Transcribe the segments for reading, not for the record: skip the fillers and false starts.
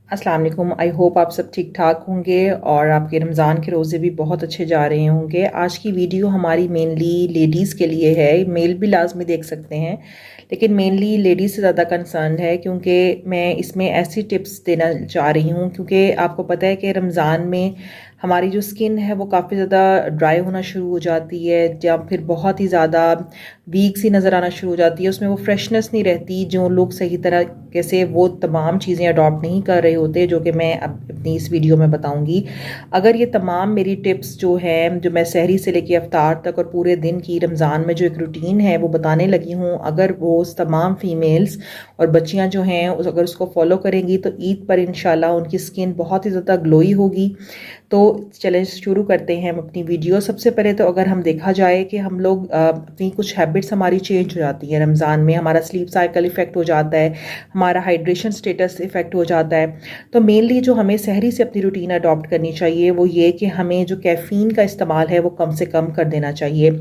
अस्सलाम वालेकुम। I hope आप सब ठीक ठाक होंगे और आपके रमज़ान के रोज़े भी बहुत अच्छे जा रहे होंगे। आज की वीडियो हमारी मेनली लेडीज़ के लिए है, मेल भी लाजमी देख सकते हैं, लेकिन मेनली लेडीज़ से ज़्यादा कंसर्न है क्योंकि मैं इसमें ऐसी टिप्स देना चाह रही हूँ क्योंकि आपको पता है कि रमज़ान में हमारी जो स्किन है वो काफ़ी ज़्यादा ड्राई होना शुरू हो जाती है या फिर बहुत ही ज़्यादा वीक सी नज़र आना शुरू हो जाती है, उसमें वो फ्रेशनेस नहीं रहती। जो लोग सही तरह से वो तमाम चीज़ें अडॉप्ट नहीं कर रहे होते जो कि मैं अब अपनी इस वीडियो में बताऊंगी। अगर ये तमाम मेरी टिप्स जो हैं, जो मैं सहरी से लेकर अफ्तार तक और पूरे दिन की रमज़ान में जो एक रूटीन है वो बताने लगी हूँ, अगर वो तमाम फीमेल्स और बच्चियाँ जो हैं अगर उसको फॉलो करेंगी तो ईद पर इंशाल्लाह उनकी स्किन बहुत ही ज़्यादा ग्लोई होगी। तो चलें शुरू करते हैं हम अपनी वीडियो। सबसे पहले तो अगर हम देखा जाए कि हम लोग अपनी कुछ हैबिट्स हमारी चेंज हो जाती है रमज़ान में, हमारा स्लीप साइकिल इफ़ेक्ट हो जाता है, हमारा हाइड्रेशन स्टेटस इफ़ेक्ट हो जाता है। तो मेनली जो हमें सहरी से अपनी रूटीन अडॉप्ट करनी चाहिए वो ये कि हमें जो कैफ़ीन का इस्तेमाल है वो कम से कम कर देना चाहिए,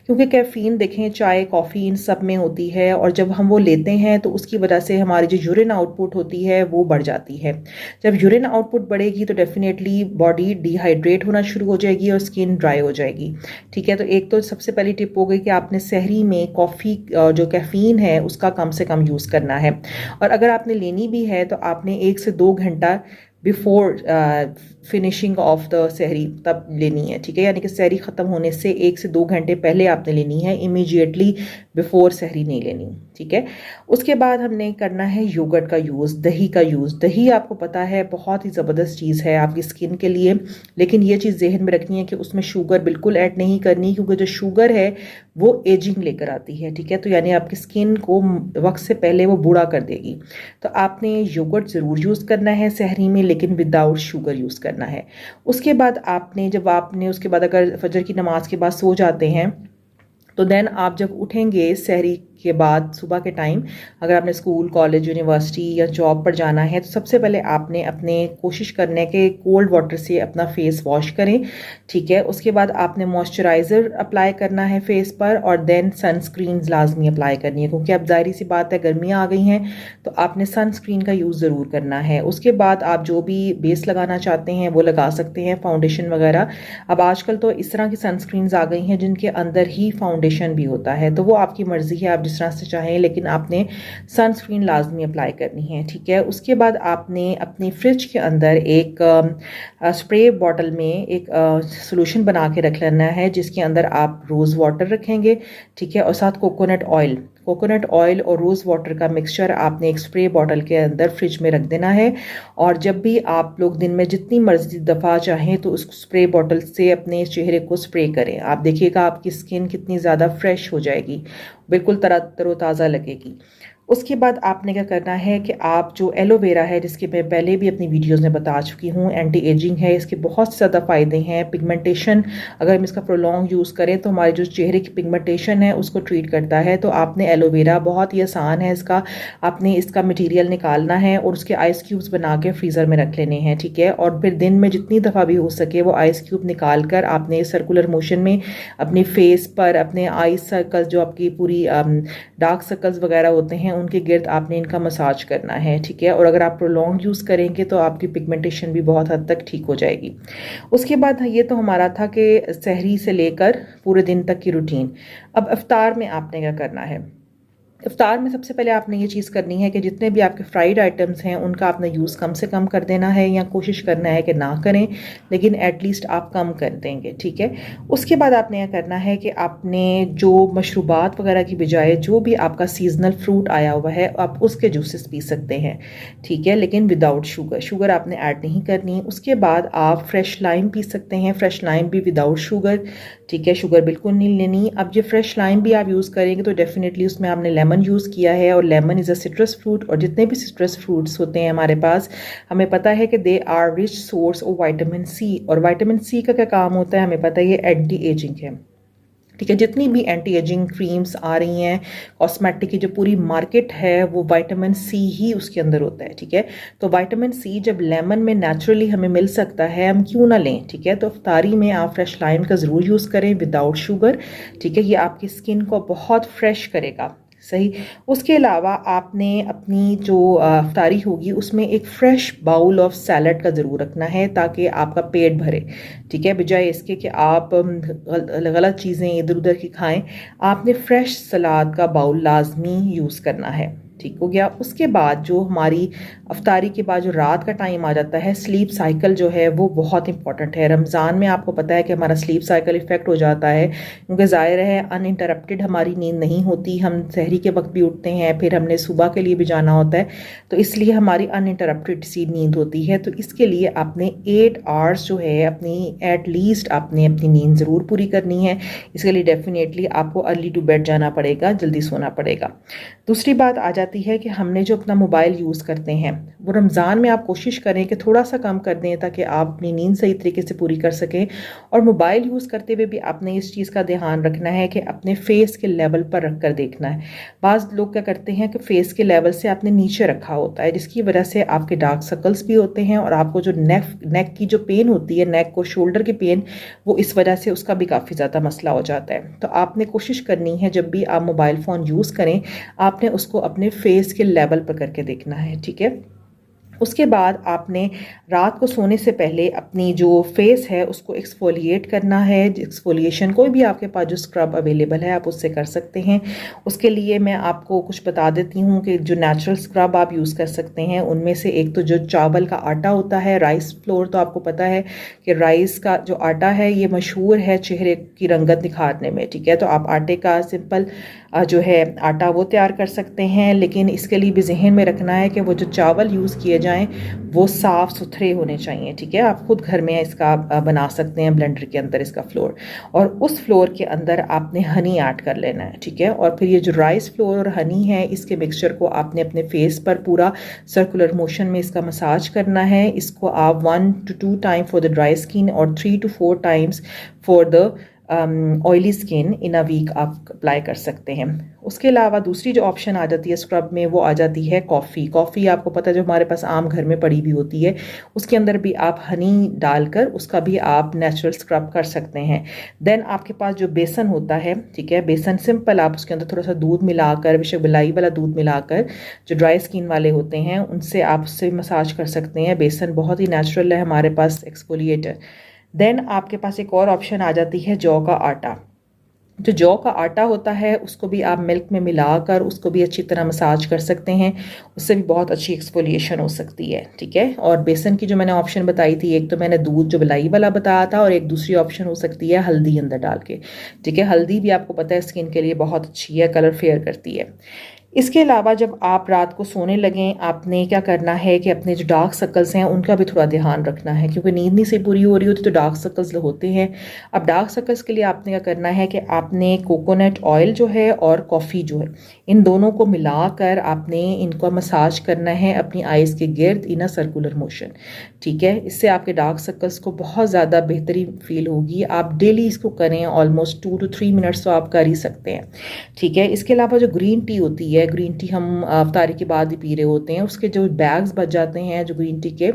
क्योंकि कैफ़ीन देखें चाय कॉफ़ी इन सब में होती है और जब हम वो लेते हैं तो उसकी वजह से हमारी जो यूरिन आउटपुट होती है वो बढ़ जाती है। जब यूरिन आउटपुट बढ़ेगी तो डेफिनेटली बॉडी डिहाइड्रेट होना शुरू हो जाएगी और स्किन ड्राई हो जाएगी। ठीक है, तो एक तो सबसे पहली टिप हो गई कि आपने सहरी में कॉफ़ी जो कैफ़ीन है उसका कम से कम यूज़ करना है, और अगर आपने लेनी भी है तो आपने 1 से 2 घंटा बिफोर फिनिशिंग ऑफ द सहरी तब लेनी है। ठीक है, यानी कि सहरी ख़त्म होने से 1 से 2 घंटे पहले आपने लेनी है, इमीडिएटली बिफोर सहरी नहीं लेनी। ठीक है, उसके बाद हमने करना है योगर्ट का यूज़, दही का यूज़। दही आपको पता है बहुत ही ज़बरदस्त चीज़ है आपकी स्किन के लिए, लेकिन ये चीज़ जहन में रखनी है कि उसमें शुगर बिल्कुल ऐड नहीं करनी, क्योंकि जो शुगर है वो एजिंग लेकर आती है। ठीक है, तो यानी आपकी स्किन को वक्त से पहले वो बूढ़ा कर देगी। तो आपने योगर्ट ज़रूर यूज़ करना है सहरी में, लेकिन विदाउट शुगर यूज़ करना है। उसके बाद उसके बाद अगर फजर की नमाज के बाद सो जाते हैं तो देन आप जब उठेंगे सहरी के बाद सुबह के टाइम, अगर आपने स्कूल कॉलेज यूनिवर्सिटी या जॉब पर जाना है, तो सबसे पहले आपने अपने कोशिश करने के कोल्ड वाटर से अपना फेस वॉश करें। ठीक है, उसके बाद आपने मॉइस्चराइज़र अप्लाई करना है फेस पर और देन सनस्क्रीन लाजमी अप्लाई करनी है, क्योंकि अब ज़ाहिर सी बात है गर्मियाँ आ गई हैं तो आपने सनस्क्रीन का यूज़ ज़रूर करना है। उसके बाद आप जो भी बेस लगाना चाहते हैं वो लगा सकते हैं, फाउंडेशन वगैरह। अब आजकल तो इस तरह की सनस्क्रीन्स आ गई हैं जिनके अंदर ही फाउंडेशन भी होता है, तो वो आपकी मर्ज़ी है, आप जिस तरह से चाहें, लेकिन आपने सनस्क्रीन लाजमी अप्लाई करनी है। ठीक है, उसके बाद आपने अपनी फ्रिज के अंदर एक स्प्रे बॉटल में एक सोल्यूशन बना के रख लेना है, जिसके अंदर आप रोज़ वाटर रखेंगे। ठीक है, और साथ कोकोनट ऑयल और रोज़ वाटर का मिक्सचर आपने एक स्प्रे बॉटल के अंदर फ्रिज में रख देना है। और जब भी आप लोग दिन में जितनी मर्जी दफ़ा चाहें तो उस स्प्रे बॉटल से अपने चेहरे को स्प्रे करें। आप देखिएगा आपकी स्किन कितनी ज़्यादा फ्रेश हो जाएगी, बिल्कुल तरोताज़ा लगेगी। उसके बाद आपने क्या करना है कि आप जो एलोवेरा है, जिसके मैं पहले भी अपनी वीडियोस में बता चुकी हूँ, एंटी एजिंग है, इसके बहुत ज़्यादा फ़ायदे हैं। पिगमेंटेशन, अगर हम इसका प्रोलॉन्ग यूज़ करें तो हमारे जो चेहरे की पिगमेंटेशन है उसको ट्रीट करता है। तो आपने एलोवेरा, बहुत ही आसान है इसका, आपने इसका मटीरियल निकालना है और उसके आइस क्यूब्स बना के फ्रीज़र में रख लेने हैं। ठीक है, और फिर दिन में जितनी दफ़ा भी हो सके वो आइस क्यूब निकाल कर आपने सर्कुलर मोशन में अपने फेस पर, अपने आइस सर्कल, जो आपकी पूरी डार्क सर्कल्स वगैरह होते हैं उनके गिर्द आपने इनका मसाज करना है। ठीक है, और अगर आप प्रोलॉन्ग यूज़ करेंगे तो आपकी पिगमेंटेशन भी बहुत हद तक ठीक हो जाएगी। उसके बाद ये तो हमारा था कि सहरी से लेकर पूरे दिन तक की रूटीन। अब इफ्तार में आपने क्या करना है। इफ्तार में सबसे पहले आपने ये चीज़ करनी है कि जितने भी आपके फ्राइड आइटम्स हैं उनका आपने यूज़ कम से कम कर देना है, या कोशिश करना है कि ना करें, लेकिन एटलीस्ट आप कम कर देंगे। ठीक है, उसके बाद आपने यह करना है कि आपने जो मशरूबात वगैरह की बजाय जो भी आपका सीजनल फ्रूट आया हुआ है आप उसके जूसेस पी सकते हैं। ठीक है, लेकिन विदाउट शुगर आपने ऐड नहीं करनी। उसके बाद आप फ्रेश लाइम पी सकते हैं, फ्रेश लाइम भी विदाउट शुगर। ठीक है, शुगर बिल्कुल नहीं लेनी। अब ये फ्रेश लाइम भी आप यूज़ करेंगे तो डेफिनेटली उसमें आपने लेमन यूज़ किया है, और lemon is a citrus fruit, और जितने भी सिट्रस फ्रूट्स होते हैं हमारे पास, हमें पता है कि they are rich source of vitamin C, और विटामिन सी का क्या काम होता है हमें पता है, ये एंटी एजिंग है। ठीक है, जितनी भी एंटी एजिंग क्रीम्स आ रही हैं, कॉस्मेटिक की जो पूरी मार्केट है, वो विटामिन सी ही उसके अंदर होता है। ठीक है, तो विटामिन सी जब लेमन में नेचुरली हमें मिल सकता है, हम क्यों ना लें। ठीक है, तो इफ्तारी में आप फ्रेश लाइम का ज़रूर यूज़ करें विदाउट शुगर। ठीक है, ये आपकी स्किन को बहुत फ्रेश करेगा, सही। उसके अलावा आपने अपनी जो अफ्तारी होगी उसमें एक फ़्रेश बाउल ऑफ सैलड का ज़रूर रखना है ताकि आपका पेट भरे, ठीक है, बजाय इसके कि आप गलत चीज़ें इधर उधर की खाएं। आपने फ़्रेश सलाद का बाउल लाजमी यूज़ करना है, ठीक हो गया। उसके बाद जो हमारी अफ्तारी के बाद जो रात का टाइम आ जाता है, स्लीप साइकिल जो है वो बहुत इंपॉर्टेंट है। रमज़ान में आपको पता है कि हमारा स्लीप साइकिल इफ़ेक्ट हो जाता है, क्योंकि ज़ाहिर है अनइंटरप्टेड हमारी नींद नहीं होती। हम सहरी के वक्त भी उठते हैं, फिर हमने सुबह के लिए भी जाना होता है, तो इसलिए हमारी अनइंटरप्टेड सी नींद होती है। तो इसके लिए आपने 8 आवर्स जो है अपनी एट लीस्ट आपने अपनी नींद ज़रूर पूरी करनी है। इसके लिए डेफिनेटली आपको अर्ली टू बेड जाना पड़ेगा, जल्दी सोना पड़ेगा। दूसरी बात आ जाती है कि हमने जो अपना मोबाइल यूज़ करते हैं वो रमज़ान में आप कोशिश करें कि थोड़ा सा कम कर दें ताकि आप अपनी नींद सही तरीके से पूरी कर सकें। और मोबाइल यूज़ करते हुए भी आपने इस चीज़ का ध्यान रखना है कि अपने फेस के लेवल पर रख कर देखना है। बाज़ लोग क्या करते हैं कि फेस के लेवल से आपने नीचे रखा होता है, जिसकी वजह से आपके डार्क सर्कल्स भी होते हैं और आपको जो नेक की जो पेन होती है, नेक और शोल्डर की पेन, वो इस वजह से उसका भी काफ़ी ज़्यादा मसला हो जाता है। तो आपने कोशिश करनी है जब भी आप मोबाइल फ़ोन यूज़ करें, आपने उसको अपने फेस के लेवल पर करके देखना है, ठीक है। उसके बाद आपने रात को सोने से पहले अपनी जो फेस है उसको एक्सफोलिएट करना है। एक्सफोलिएशन कोई भी आपके पास जो स्क्रब अवेलेबल है आप उससे कर सकते हैं। उसके लिए मैं आपको कुछ बता देती हूँ कि जो नेचुरल स्क्रब आप यूज़ कर सकते हैं उनमें से एक तो जो चावल का आटा होता है, राइस फ्लोर, तो आपको पता है कि राइस का जो आटा है ये मशहूर है चेहरे की रंगत निखारने में, ठीक है। तो आप आटे का सिंपल जो है आटा वो तैयार कर सकते हैं, लेकिन इसके लिए भी जहन में रखना है कि वो जो चावल यूज़ किए जाएं वो साफ़ सुथरे होने चाहिए, ठीक है। आप खुद घर में इसका बना सकते हैं ब्लेंडर के अंदर इसका फ्लोर, और उस फ्लोर के अंदर आपने हनी ऐड कर लेना है, ठीक है। और फिर ये जो राइस फ्लोर और हनी है इसके मिक्सचर को आपने अपने फेस पर पूरा सर्कुलर मोशन में इसका मसाज करना है। इसको आप 1 to 2 time for the dry skin और 3 to 4 times for the oily skin in a week आप अप्लाई कर सकते हैं। उसके अलावा दूसरी जो ऑप्शन आ जाती है स्क्रब में वो आ जाती है कॉफ़ी। कॉफ़ी आपको पता है जो हमारे पास आम घर में पड़ी हुई होती है, उसके अंदर भी आप हनी डालकर उसका भी आप नेचुरल स्क्रब कर सकते हैं। देन आपके पास जो बेसन होता है, ठीक है, बेसन सिंपल आप उसके अंदर थोड़ा सा दूध मिलाकर, बेशक मलाई वाला दूध मिलाकर, जो ड्राई स्किन वाले होते हैं उनसे आप उससे मसाज कर सकते हैं। बेसन बहुत ही नेचुरल है हमारे पास एक्सफोलिएटर। देन आपके पास एक और ऑप्शन आ जाती है जौ का आटा। जो जौ का आटा होता है उसको भी आप मिल्क में मिलाकर उसको भी अच्छी तरह मसाज कर सकते हैं, उससे भी बहुत अच्छी एक्सफोलिएशन हो सकती है, ठीक है। और बेसन की जो मैंने ऑप्शन बताई थी, एक तो मैंने दूध जो मलाई वाला बताया था, और एक दूसरी ऑप्शन हो सकती है हल्दी अंदर डाल के, ठीक है। हल्दी भी आपको पता है स्किन के लिए बहुत अच्छी है, कलर फेयर करती है। इसके अलावा जब आप रात को सोने लगें आपने क्या करना है कि अपने जो डार्क सर्कल्स हैं उनका भी थोड़ा ध्यान रखना है, क्योंकि नींद नहीं से पूरी हो रही होती तो डार्क सर्कल्स होते हैं। अब डार्क सर्कल्स के लिए आपने क्या करना है कि आपने कोकोनट ऑयल जो है और कॉफ़ी जो है इन दोनों को मिलाकर आपने इनको मसाज करना है अपनी आइज़ के गिर्द इन अ सर्कुलर मोशन, ठीक है। इससे आपके डार्क सर्कल्स को बहुत ज़्यादा बेहतरी फील होगी। आप डेली इसको करें, ऑलमोस्ट 2 to 3 मिनट्स तो आप कर ही सकते हैं, ठीक है। इसके अलावा जो ग्रीन टी होती है, ग्रीन टी हम अफ्तारी के बाद ही पी रहे होते हैं, उसके जो बैग्स बच जाते हैं जो ग्रीन टी के,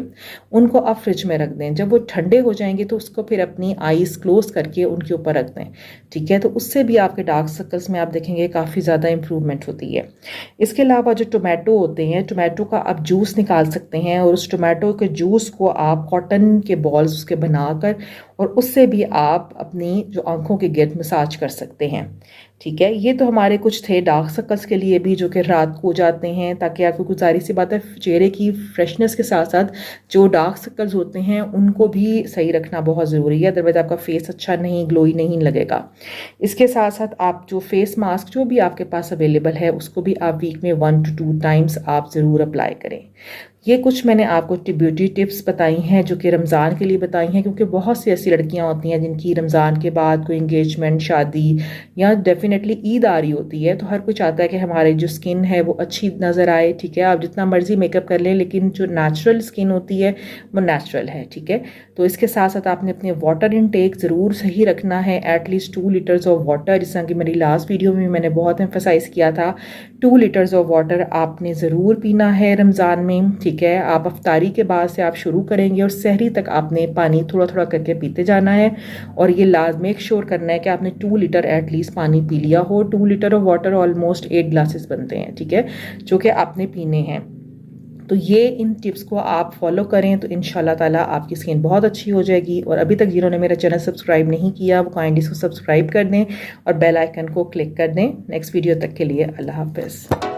उनको आप फ्रिज में रख दें। जब वो ठंडे हो जाएंगे तो उसको फिर अपनी आईज क्लोज करके उनके ऊपर रख दें, ठीक है। तो उससे भी आपके डार्क सर्कल्स में आप देखेंगे काफ़ी ज़्यादा इंप्रूवमेंट होती है। इसके अलावा जो टोमेटो होते हैं, टोमेटो का आप जूस निकाल सकते हैं, और उस टोमेटो के जूस को आप कॉटन के बॉल्स उसके बनाकर और उससे भी आप अपनी जो आंखों के गिर्द मसाज कर सकते हैं, ठीक है। ये तो हमारे कुछ थे डार्क सर्कल्स के लिए भी जो कि रात को हो जाते हैं, ताकि आपको कुछ सारी सी बात है चेहरे की फ्रेशनेस के साथ साथ जो डार्क सर्कल्स होते हैं उनको भी सही रखना बहुत ज़रूरी है, अदरवाइज आपका फेस अच्छा नहीं, ग्लोई नहीं लगेगा। इसके साथ साथ आप जो फेस मास्क जो भी आपके पास अवेलेबल है उसको भी आप वीक में 1 to 2 टाइम्स आप ज़रूर अप्लाई करें। ये कुछ मैंने आपको ब्यूटी टिप्स बताई हैं जो कि रमज़ान के लिए बताई हैं, क्योंकि बहुत सी ऐसी लड़कियां होती हैं जिनकी रमज़ान के बाद कोई इंगेजमेंट, शादी या डेफिनेटली ईद आ रही होती है, तो हर कोई चाहता है कि हमारी जो स्किन है वो अच्छी नज़र आए, ठीक है। आप जितना मर्जी मेकअप कर लें लेकिन जो नेचुरल स्किन होती है वो नेचुरल है, ठीक है। तो इसके साथ साथ आपने अपने वाटर इनटेक ज़रूर सही रखना है, एटलीस्ट 2 लीटर्स ऑफ वाटर, जिस तरह कि मेरी लास्ट वीडियो में मैंने बहुत एम्फेसाइज़ किया था 2 लीटर्स ऑफ वाटर आपने ज़रूर पीना है रमज़ान में, ठीक है। आप अफ्तारी के बाद से आप शुरू करेंगे और सहरी तक आपने पानी थोड़ा थोड़ा करके पीते जाना है। और ये मेक श्योर करना है कि आपने 2 लीटर एटलीस्ट पानी पी लिया हो। 2 litre of water almost 8 glasses बनते हैं, ठीक है, जो कि आपने पीने हैं। तो ये इन टिप्स को आप फॉलो करें तो इंशाल्लाह ताला आपकी स्किन बहुत अच्छी हो जाएगी। और अभी तक जिन्होंने मेरा चैनल सब्सक्राइब नहीं किया वो काइंडली इसको सब्सक्राइब कर दें और बेल आइकन को क्लिक कर दें। नेक्स्ट वीडियो तक के लिए अल्लाह हाफ़िज़।